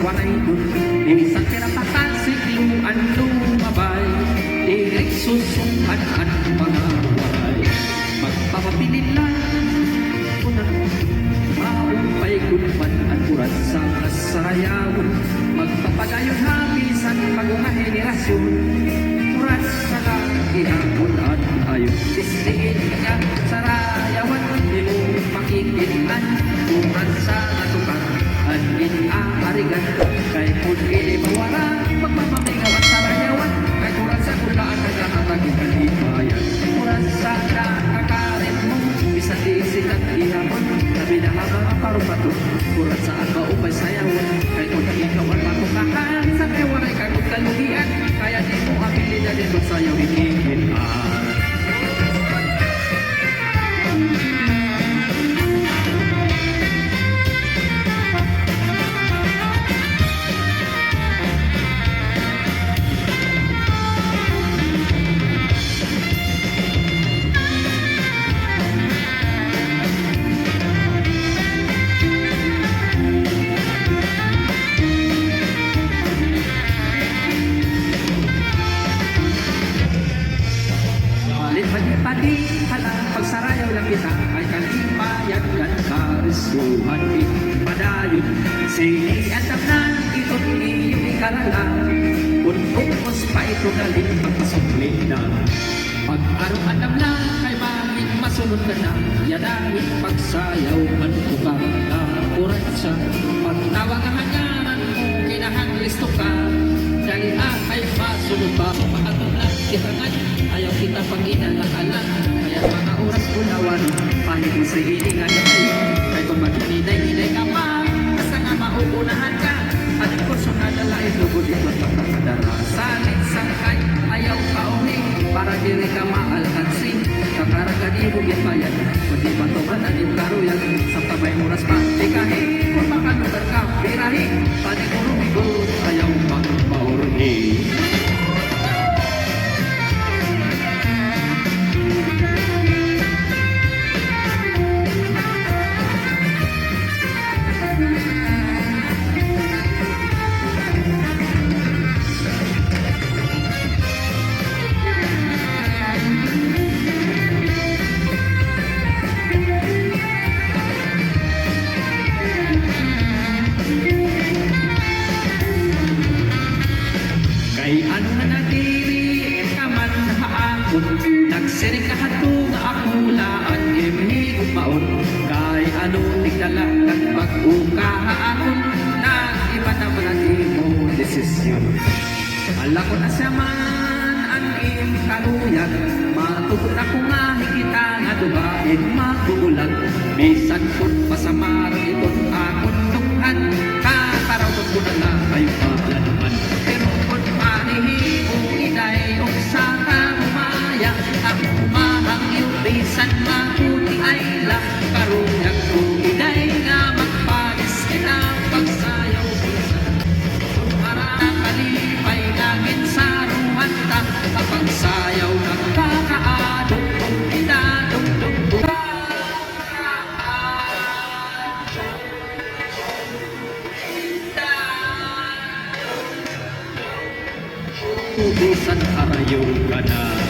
waray dun. Isang pinapakasikluan lumabay, ingay susukan at mga waray. Magpapapilit lang ko na maumpay kulpan at kurat sa kasarayawan. Magpapagayon habisan pag-umahe ni rasyon. Kurat sa ihapon at ayun. Istingin ka sa rayawan, di mo makikitaan. Kurat sa natukan, anin aarigan. Kay pulgili mawara, magmamamigaw at sa rayawan. Kay kurat sa kulaan, nagkakatagin ka di bayan. Kurat sa nakakarin mo, bisa disikat ihapon. Sabi na habang aparupato, kurat sa maupay sayawan. Kay kung ikaw ang matukahan, sa kewaray kagut kalugian. Kaya di mo abilidad ito sayaw hinihilaan. Padi halang pagsarayaw lang kita ay kalimayag kan karisuhan padayon sini at amnan ito't iyong ikalalang unukos pa ito galing pagpasuklin na pag-aruan lang kay manging masunod ka na yadahit pagsayaw manukang na kurat siya pagtawag ang hanyanan mo kinahanglis ka dahil ay masunod pa paatulan kita ngayon ayaw kita pag inalaala kaya mga oras ulawan pahit mo sa hilingan na kayo kaya kung mag-inay-inay ka pa basta nga mauunahan ka at ko sa nadalais lugod ito at magkakadara salit sangkay ayaw kauning para diri ka maalkansi kakaragadi bugit bayan kundi patukan anim karuyan sa tabay oras pa dikahi kung makalugar ka pirahi pati ko rumigo ayaw pag-maurhi. Kay ano na nadiri ka man haakot nagsiring ka hatong akulaan imhigog maon kay ano tigdala kag pag-uka haakot nag-iba naman ang imo desisyon ala ko na siya man ang iyong kaluyag matugot ako nga hikita nga dubain magugulag bisan kung pasamar iton akong tunghan kakarawag ko na lang kayo palanuman pero kung panihipong iday o sa kamumaya ang umahang yung bisan mabuti ay lang karuyag ko iday nga magpalis kita pagsayaw bisan para kalipay langit sa ruhanta kapag sayaw nagkakaadong kung idadong-dong ubusan arayo ka na